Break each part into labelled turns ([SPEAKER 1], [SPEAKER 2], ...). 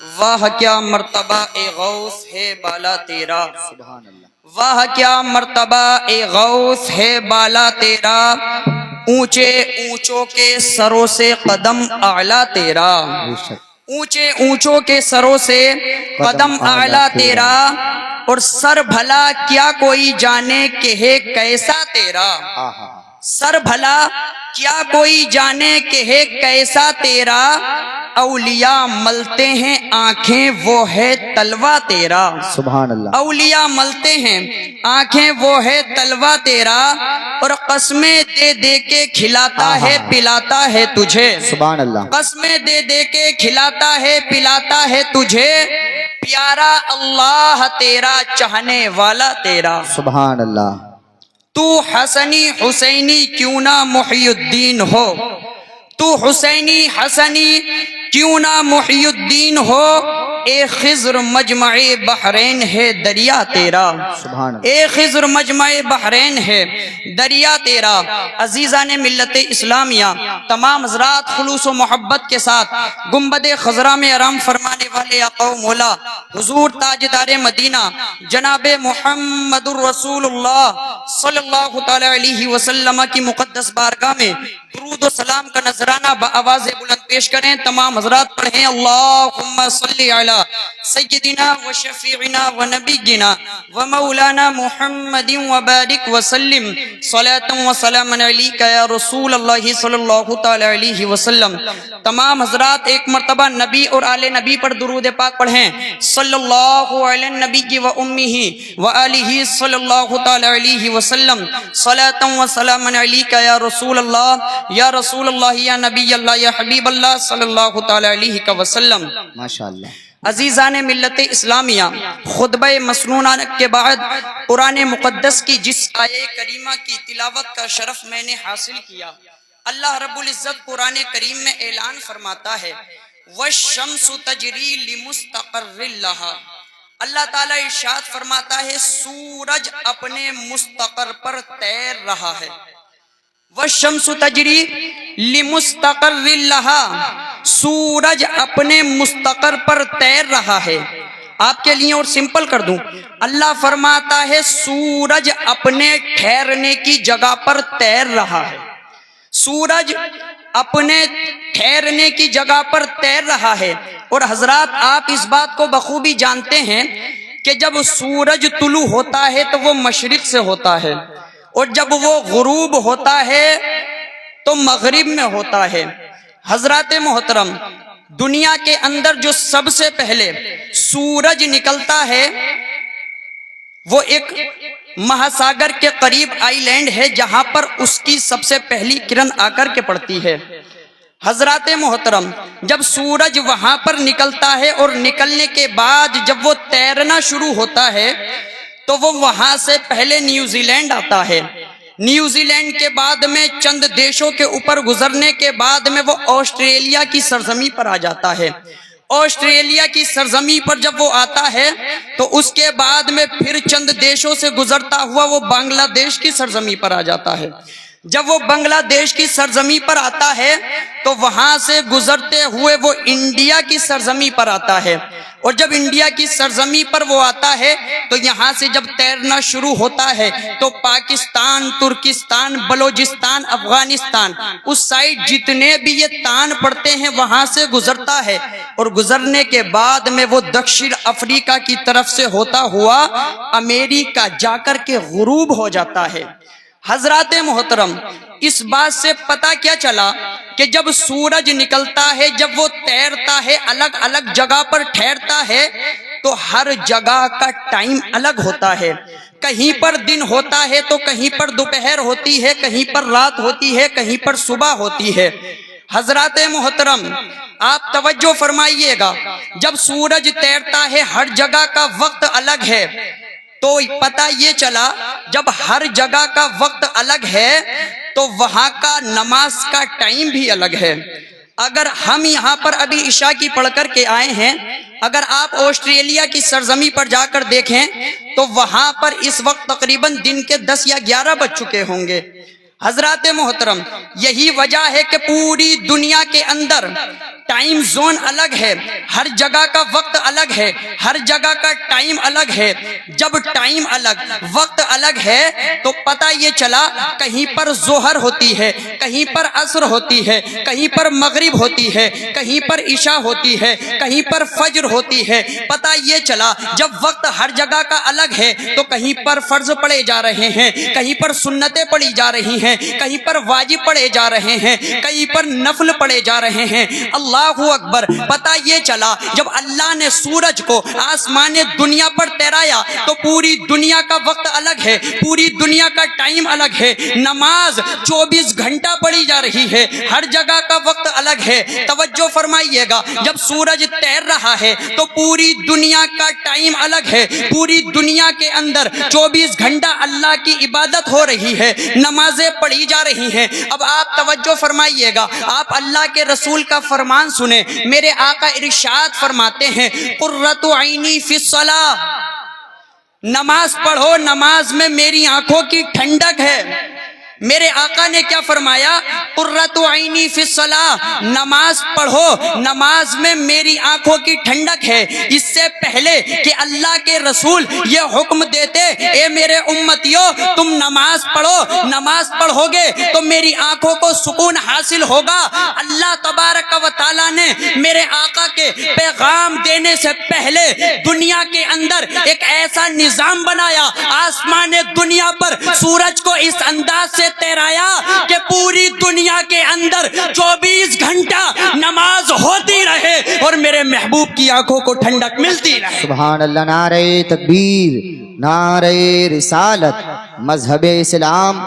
[SPEAKER 1] واہ کیا مرتبہ اے غوث ہے بالا تیرا،
[SPEAKER 2] سبحان اللہ۔
[SPEAKER 1] واہ کیا مرتبہ اے غوث ہے بالا تیرا، اونچے اونچوں کے سروں سے قدم اعلیٰ تیرا،
[SPEAKER 2] بے شک
[SPEAKER 1] اونچے اونچوں کے سروں سے قدم اعلیٰ تیرا، اور سر بھلا کیا کوئی جانے کہ ہے کیسا تیرا،
[SPEAKER 2] آہا
[SPEAKER 1] سر بھلا کیا کوئی جانے کہ ہے کیسا تیرا، اولیاء ملتے ہیں آنکھیں وہ ہے تلوا تیرا،
[SPEAKER 2] سبحان اللہ۔
[SPEAKER 1] اولیاء ملتے ہیں آنکھیں وہ ہے تلوا تیرا، اور قسمیں دے دے کے کھلاتا ہے پلاتا ہے تجھے،
[SPEAKER 2] سبحان اللہ۔
[SPEAKER 1] قسمیں دے دے کے کھلاتا ہے پلاتا ہے تجھے، پیارا اللہ تیرا چاہنے والا تیرا،
[SPEAKER 2] سبحان اللہ۔
[SPEAKER 1] تو حسنی حسینی کیوں نہ محی الدین ہو، تو حسینی حسنی کیوں نہ محی الدین ہو، اے خضر مجمع بحرین ہے دریا تیرا،
[SPEAKER 2] سبحان اللہ۔
[SPEAKER 1] اے خضر مجمع بحرین ہے دریا تیرا۔ عزیزان ملت اسلامیہ، تمام حضرات خلوص و محبت کے ساتھ گنبد خضرا میں آرام فرمانے والے آقا و مولا حضور تاجدار مدینہ جناب محمد الرسول اللہ صلی اللہ تعالی علیہ وسلم کی مقدس بارگاہ میں درود و سلام کا نذرانہ بآواز بلند پیش کریں۔ تمام حضرات پڑھیں اللہم صلی علی سیدنا و شفیعنا و نبینا و مولانا محمد وبارک وسلم صلاة و سلام علیکہ یا رسول اللہ صلی اللہ تعالی علیہ وسلم۔ تمام حضرات ایک مرتبہ نبی اور آل نبی پر درود پاک پڑھیں، صلی اللہ علی النبی و امہ و آلہ صلی اللہ تعالی علیہ وسلم، صلاة و سلام علیکہ یا رسول اللہ یا نبی اللہ یا حبیب اللہ صلی اللہ تعالی علیہ وسلم۔
[SPEAKER 2] ماشاءاللہ۔
[SPEAKER 1] عزیزان ملت اسلامیہ، خطبہ مسنونہ کے بعد قرآن مقدس کی جس آیہ کریمہ کی تلاوت کا شرف میں نے حاصل کیا، اللہ رب العزت قرآن کریم میں اعلان فرماتا ہے وَالشَّمْسُ تَجْرِي لِمُسْتَقَرٍّ لَهَا، اللہ تعالیٰ ارشاد فرماتا ہے سورج اپنے مستقر پر تیر رہا ہے، وَالشَّمْسُ تَجْرِي لِمُسْتَقَرٍّ لَهَا، سورج اپنے مستقر پر تیر رہا ہے۔ آپ کے لیے اور سمپل کر دوں، اللہ فرماتا ہے سورج اپنے ٹھہرنے کی جگہ پر تیر رہا ہے، سورج اپنے ٹھہرنے کی جگہ پر تیر رہا ہے۔ اور حضرات آپ اس بات کو بخوبی جانتے ہیں کہ جب سورج طلوع ہوتا ہے تو وہ مشرق سے ہوتا ہے، اور جب وہ غروب ہوتا ہے تو مغرب میں ہوتا ہے۔ حضرات محترم، دنیا کے اندر جو سب سے پہلے سورج نکلتا ہے وہ ایک مہاساگر کے قریب آئی لینڈ ہے جہاں پر اس کی سب سے پہلی کرن آ کر کے پڑتی ہے۔ حضرات محترم، جب سورج وہاں پر نکلتا ہے اور نکلنے کے بعد جب وہ تیرنا شروع ہوتا ہے تو وہ وہاں سے پہلے نیوزی لینڈ آتا ہے، نیوزی لینڈ کے بعد میں چند دیشوں کے اوپر گزرنے کے بعد میں وہ آسٹریلیا کی سرزمین پر آ جاتا ہے، آسٹریلیا کی سرزمین پر جب وہ آتا ہے تو اس کے بعد میں پھر چند دیشوں سے گزرتا ہوا وہ بنگلہ دیش کی سرزمین پر آ جاتا ہے۔ جب وہ بنگلہ دیش کی سرزمین پر آتا ہے تو وہاں سے گزرتے ہوئے وہ انڈیا کی سرزمین پر آتا ہے، اور جب انڈیا کی سرزمین پر وہ آتا ہے تو یہاں سے جب تیرنا شروع ہوتا ہے تو پاکستان، ترکستان، بلوچستان، افغانستان، اس سائڈ جتنے بھی یہ تان پڑتے ہیں وہاں سے گزرتا ہے، اور گزرنے کے بعد میں وہ دکشن افریقہ کی طرف سے ہوتا ہوا امریکہ جا کر کے غروب ہو جاتا ہے۔ حضرات محترم، اس بات سے پتہ کیا چلا کہ جب سورج نکلتا ہے، جب وہ تیرتا ہے، الگ الگ جگہ پر ٹھہرتا ہے تو ہر جگہ کا ٹائم الگ ہوتا ہے، کہیں پر دن ہوتا ہے تو کہیں پر دوپہر ہوتی ہے، کہیں پر رات ہوتی ہے، کہیں پر صبح ہوتی ہے۔ حضرات محترم آپ توجہ فرمائیے گا، جب سورج تیرتا ہے ہر جگہ کا وقت الگ ہے، تو پتہ یہ چلا جب ہر جگہ کا وقت الگ ہے تو وہاں کا نماز کا ٹائم بھی الگ ہے۔ اگر ہم یہاں پر ابھی عشاء کی پڑھ کر کے آئے ہیں، اگر آپ آسٹریلیا کی سرزمین پر جا کر دیکھیں تو وہاں پر اس وقت تقریباً دن کے 10 یا 11 بج چکے ہوں گے۔ حضرات محترم، یہی وجہ ہے کہ پوری دنیا کے اندر ٹائم زون الگ ہے، ہر جگہ کا وقت الگ ہے، ہر جگہ کا ٹائم الگ ہے۔ جب ٹائم الگ، وقت الگ ہے تو پتہ یہ چلا کہیں پر ظہر ہوتی ہے، کہیں پر عصر ہوتی ہے، کہیں پر مغرب ہوتی ہے، کہیں پر عشاء ہوتی ہے، کہیں پر فجر ہوتی ہے۔ پتہ یہ چلا جب وقت ہر جگہ کا الگ ہے تو کہیں پر فرض پڑے جا رہے ہیں، کہیں پر سنتیں پڑھی جا رہی ہیں، کہیں پر واجب پڑھے جا رہے ہیں، کہیں پر نفل پڑھے جا رہے ہیں۔ اللہ اکبر۔ پتہ یہ چلا جب اللہ نے سورج کو آسمان دنیا پر تیرایا تو پوری دنیا کا وقت الگ ہے، پوری دنیا کا ٹائم الگ ہے۔ نماز 24 گھنٹہ پڑھی جا رہی ہے، ہر جگہ کا وقت الگ ہے۔ توجہ فرمائیے گا، جب سورج تیر رہا ہے تو پوری دنیا کا ٹائم الگ ہے، پوری دنیا کے اندر 24 گھنٹہ اللہ کی عبادت ہو رہی ہے، نمازیں پڑھی جا رہی ہیں۔ اب آپ توجہ فرمائیے گا، آپ اللہ کے رسول کا فرمان سنیں۔ میرے آقا ارشاد فرماتے ہیں قرۃ عینی فی الصلاۃ، نماز پڑھو، نماز میں میری آنکھوں کی ٹھنڈک ہے۔ میرے آقا نے کیا فرمایا؟ قرۃ عینی فی الصلاۃ، نماز پڑھو، نماز میں میری آنکھوں کی ٹھنڈک ہے۔ اس سے پہلے کہ اللہ کے رسول یہ حکم دیتے اے میرے امتیوں تم نماز پڑھو، نماز پڑھو گے تو میری آنکھوں کو سکون حاصل ہوگا، اللہ تبارک و تعالیٰ نے میرے آقا کے پیغام دینے سے پہلے دنیا کے اندر ایک ایسا نظام بنایا، آسمان دنیا پر سورج کو اس انداز سے تیرایا کہ پوری دنیا کے اندر 24 گھنٹہ نماز ہوتی رہے اور میرے محبوب کی آنکھوں کو ٹھنڈک ملتی رہے۔
[SPEAKER 2] سبحان اللہ، نعرہ تکبیر، نعرہ رسالت، مذہب اسلام،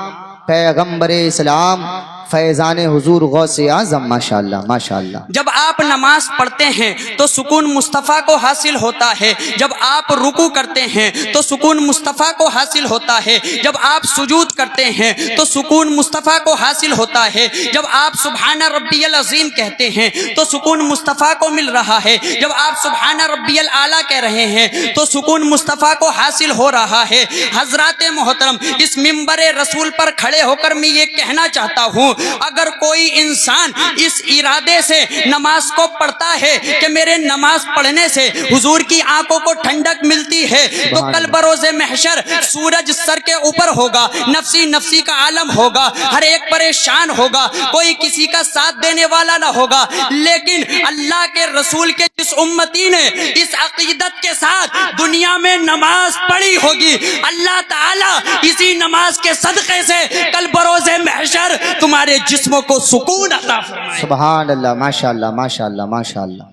[SPEAKER 2] پیغمبر اسلام، فیضان حضور غوث اعظم، ماشاءاللہ ماشاءاللہ۔
[SPEAKER 1] جب آپ نماز پڑھتے ہیں تو سکون مصطفیٰ کو حاصل ہوتا ہے، جب آپ رکوع کرتے ہیں تو سکون مصطفیٰ کو حاصل ہوتا ہے، جب آپ سجود کرتے ہیں تو سکون مصطفیٰ کو حاصل ہوتا ہے، جب آپ سبحان ربی العظیم کہتے ہیں تو سکون مصطفیٰ کو مل رہا ہے، جب آپ سبحان ربی الاعلیٰ کہہ رہے ہیں تو سکون مصطفیٰ کو حاصل ہو رہا ہے۔ حضرات محترم، اس منبر رسول پر کھڑے ہو کر میں یہ کہنا چاہتا ہوں، اگر کوئی انسان اس ارادے سے نماز کو پڑھتا ہے کہ میرے نماز پڑھنے سے حضور کی آنکھوں کو ٹھنڈک ملتی ہے تو کل بروز محشر سورج سر کے اوپر ہوگا، نفسی نفسی کا عالم ہوگا، ہر ایک پریشان ہوگا، کوئی کسی کا ساتھ دینے والا نہ ہوگا۔ لیکن اللہ کے رسول کے جس امتی نے اس عقیدت کے ساتھ دنیا میں نماز پڑھی ہوگی، اللہ تعالیٰ اسی نماز کے صدقے سے کل بروز محشر تمہارے جسموں کو سکون عطا فرمائے۔
[SPEAKER 2] سبحان اللہ، ماشاءاللہ ماشاءاللہ ماشاءاللہ۔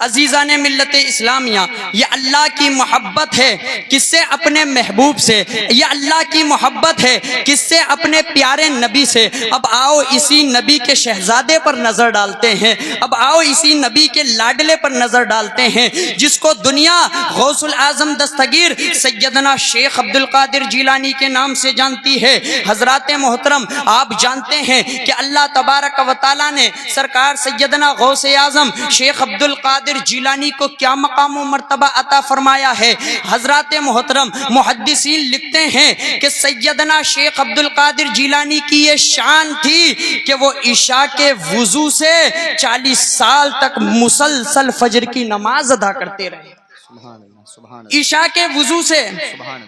[SPEAKER 1] عزیزان ملت اسلامیہ، یہ اللہ کی محبت ہے کس سے؟ اپنے محبوب سے۔ یہ اللہ کی محبت ہے کس سے؟ اپنے پیارے نبی سے۔ اب آؤ اسی نبی کے شہزادے پر نظر ڈالتے ہیں، اب آؤ اسی نبی کے لاڈلے پر نظر ڈالتے ہیں جس کو دنیا غوث الاعظم دستگیر سیدنا شیخ عبد القادر جیلانی کے نام سے جانتی ہے۔ حضرات محترم، آپ جانتے ہیں کہ اللہ تبارک و تعالیٰ نے سرکار سیدنا غوث اعظم شیخ عبد القادر جیلانی کو کیا مقام و مرتبہ عطا فرمایا ہے۔ حضرات محترم، محدثین لکھتے ہیں کہ سیدنا شیخ عبد القادر جیلانی کی یہ شان تھی کہ وہ عشاء کے وضو سے 40 سال تک مسلسل فجر کی نماز ادا کرتے رہے۔
[SPEAKER 2] سبحان اللہ، سبحان اللہ،
[SPEAKER 1] عشاء کے وضو سے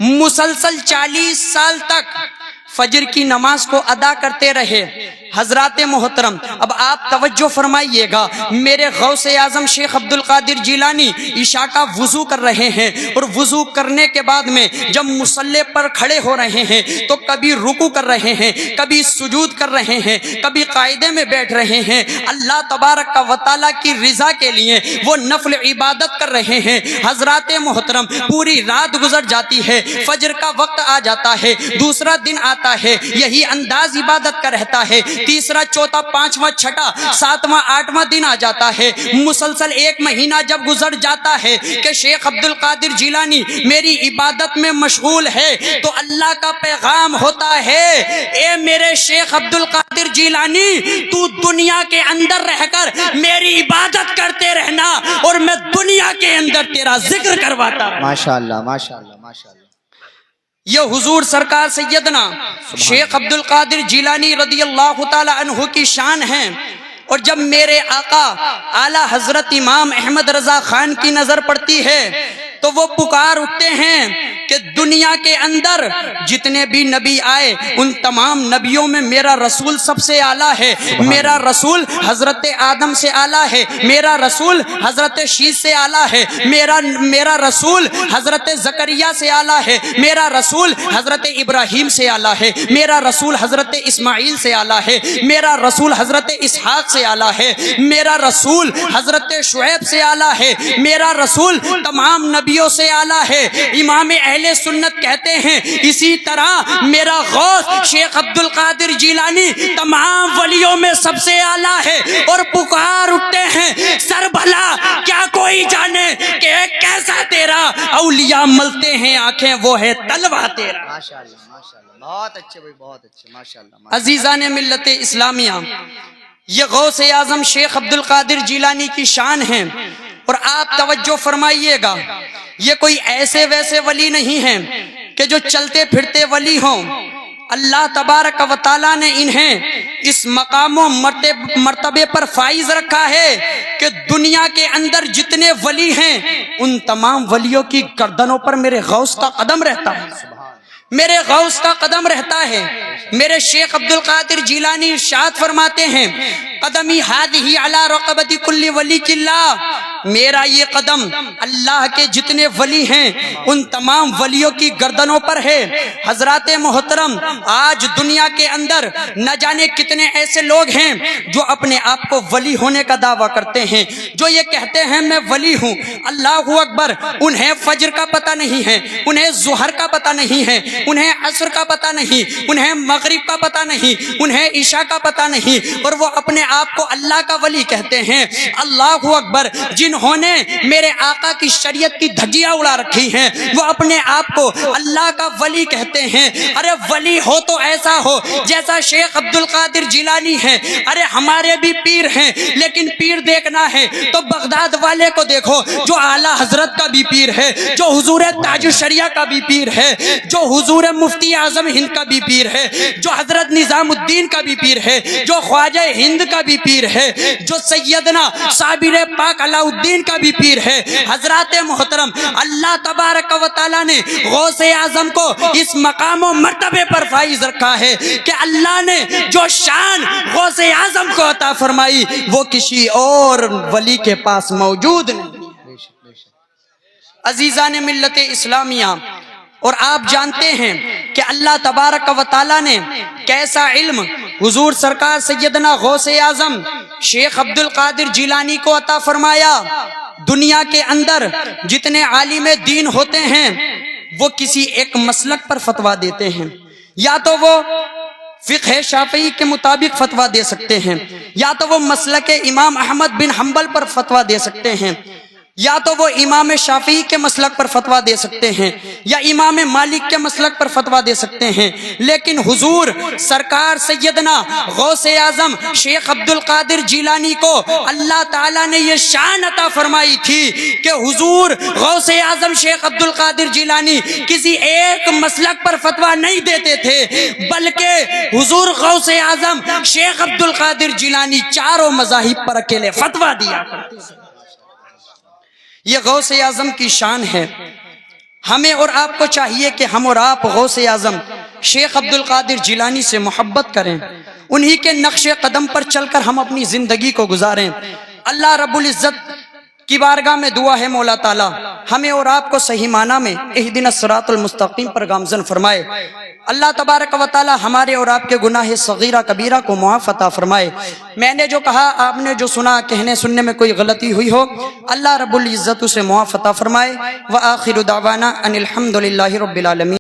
[SPEAKER 1] مسلسل 40 سال تک فجر کی نماز کو ادا کرتے رہے۔ حضرات محترم، اب آپ توجہ فرمائیے گا، میرے غوث اعظم شیخ عبد القادر جیلانی عشاء کا وضو کر رہے ہیں اور وضو کرنے کے بعد میں جب مصلی پر کھڑے ہو رہے ہیں تو کبھی رکوع کر رہے ہیں، کبھی سجود کر رہے ہیں، کبھی قاعدے میں بیٹھ رہے ہیں۔ اللہ تبارک و تعالیٰ کی رضا کے لیے وہ نفل عبادت کر رہے ہیں۔ حضرات محترم، پوری رات گزر جاتی ہے، فجر کا وقت آ جاتا ہے، دوسرا دن آتا ہے، یہی انداز عبادت کا رہتا ہے، تیسرا چوتھا پانچواں چھٹا ساتواں آٹھواں دن آ جاتا ہے، مسلسل 1 مہینہ جب گزر جاتا ہے کہ شیخ عبد القادر جیلانی میری عبادت میں مشغول ہے تو اللہ کا پیغام ہوتا ہے، اے میرے شیخ عبد القادر جیلانی تو دنیا کے اندر رہ کر میری عبادت کرتے رہنا اور میں دنیا کے اندر تیرا ذکر کرواتا رہوں۔
[SPEAKER 2] ماشاءاللہ ماشاءاللہ ماشاءاللہ۔
[SPEAKER 1] یہ حضور سرکار سیدنا شیخ عبد القادر جیلانی رضی اللہ تعالی عنہ کی شان ہے. اور جب میرے آقا اعلیٰ حضرت امام احمد رضا خان کی نظر پڑتی ہے تو وہ پکار اٹھتے ہیں کہ دنیا کے اندر جتنے بھی نبی آئے ان تمام نبیوں میں میرا رسول سب سے اعلیٰ ہے. میرا رسول حضرت آدم سے اعلیٰ ہے. میرا رسول حضرت شیش سے اعلیٰ ہے. میرا رسول حضرت زکریا سے اعلیٰ ہے. میرا رسول حضرت ابراہیم سے اعلیٰ ہے. میرا رسول حضرت اسماعیل سے اعلیٰ ہے. میرا رسول حضرت اسحاق سے اعلیٰ ہے. میرا رسول حضرت شعیب سے اعلیٰ ہے. میرا رسول تمام نبیوں سے اعلیٰ ہے. امام اہل سنت کہتے ہیں اسی طرح میرا غوث شیخ عبد القادر جیلانی تمام ولیوں میں سب سے اعلیٰ ہے. اور پکار اٹھتے ہیں سر بھلا کیا کوئی جانے کہ کیسا تیرا اولیاء ملتے ہیں آنکھیں وہ ہے تلوا تیرا.
[SPEAKER 2] ماشاءاللہ ماشاءاللہ بہت اچھے بھائی بہت اچھے ماشاءاللہ.
[SPEAKER 1] عزیزان ملت اسلامیہ یہ غوث اعظم شیخ عبد القادر جیلانی کی شان ہے. اور آپ توجہ فرمائیے گا یہ کوئی ایسے ویسے ولی نہیں ہیں کہ جو چلتے پھرتے ولی ہوں. اللہ تبارک و تعالیٰ نے انہیں اس مقام و مرتبے پر فائز رکھا ہے کہ دنیا کے اندر جتنے ولی ہیں ان تمام ولیوں کی گردنوں پر میرے غوث کا قدم رہتا ہے. میرے غوث کا قدم رہتا ہے. میرے شیخ عبد القادر جیلانی ارشاد فرماتے ہیں قدمی ہادھی علی رقبت کل ولی اللہ. میرا یہ قدم اللہ کے جتنے ولی ہیں ان تمام ولیوں کی گردنوں پر ہے. حضرات محترم آج دنیا کے اندر نہ جانے کتنے ایسے لوگ ہیں جو اپنے آپ کو ولی ہونے کا دعویٰ کرتے ہیں, جو یہ کہتے ہیں میں ولی ہوں. اللہ اکبر. انہیں فجر کا پتہ نہیں ہے, انہیں ظہر کا پتہ نہیں ہے, انہیں عصر کا پتہ نہیں, انہیں مغرب کا پتہ نہیں, انہیں عشاء کا پتہ نہیں, اور وہ اپنے آپ کو اللہ کا ولی کہتے ہیں. اللہ اکبر. جنہوں نے میرے آقا کی شریعت کی دھجیاں اڑا رکھی ہیں وہ اپنے آپ کو اللہ کا ولی کہتے ہیں. ارے ولی ہو تو ایسا ہو جیسا شیخ عبد القادر جیلانی ہے. ارے ہمارے بھی پیر ہیں لیکن پیر دیکھنا ہے تو بغداد والے کو دیکھو جو اعلیٰ حضرت کا بھی پیر ہے, جو حضور تاج الشریعہ کا بھی پیر ہے, جو حضور مفتی اعظم ہند کا بھی پیر ہے, جو حضرت نظام الدین کا بھی پیر ہے, جو خواجہ ہند کا بھی پیر ہے, جو سیدنا صابر پاک علاء الدین کا بھی پیر ہے. حضرات محترم اللہ تبارک و تعالیٰ نے غوث اعظم کو اس مقام و مرتبے پر فائز رکھا ہے کہ اللہ نے جو شان غوث اعظم کو عطا فرمائی وہ کسی اور ولی کے پاس موجود نہیں. عزیزان ملت اسلامیہ اور آپ جانتے ہیں کہ اللہ تبارک و تعالیٰ نے کیسا علم حضور سرکار سیدنا غوث اعظم شیخ عبد القادر جیلانی کو عطا فرمایا. دنیا کے اندر جتنے عالم دین ہوتے ہیں وہ کسی ایک مسلک پر فتویٰ دیتے ہیں. یا تو وہ فقہ شافعی کے مطابق فتویٰ دے سکتے ہیں, یا تو وہ مسلک امام احمد بن حنبل پر فتویٰ دے سکتے ہیں, یا تو وہ امام شافعی کے مسلک پر فتویٰ دے سکتے ہیں, یا امام مالک کے مسلک پر فتویٰ دے سکتے ہیں. لیکن حضور سرکار سیدنا غوث اعظم شیخ عبد القادر جیلانی کو اللہ تعالیٰ نے یہ شان عطا فرمائی تھی کہ حضور غوث اعظم شیخ عبد القادر جیلانی کسی ایک مسلک پر فتویٰ نہیں دیتے تھے, بلکہ حضور غوث اعظم شیخ عبد القادر جیلانی چاروں مذاہب پر اکیلے فتویٰ دیا کرتے تھے. یہ غوث اعظم کی شان ہے. ہمیں اور آپ کو چاہیے کہ ہم اور آپ غوث اعظم شیخ عبد القادر جیلانی سے محبت کریں, انہی کے نقش قدم پر چل کر ہم اپنی زندگی کو گزاریں. اللہ رب العزت کی بارگاہ میں دعا ہے مولا تعالیٰ ہمیں اور آپ کو صحیح معنی میں اہدنا الصراط المستقیم پر گامزن فرمائے. اللہ تبارک و تعالی ہمارے اور آپ کے گناہ صغیرہ کبیرہ کو معاف عطا فرمائے. میں نے جو کہا آپ نے جو سنا کہنے سننے میں کوئی غلطی ہوئی ہو اللہ رب العزت اسے معاف عطا فرمائے. وآخر دعوانا ان الحمد للہ رب العالمین.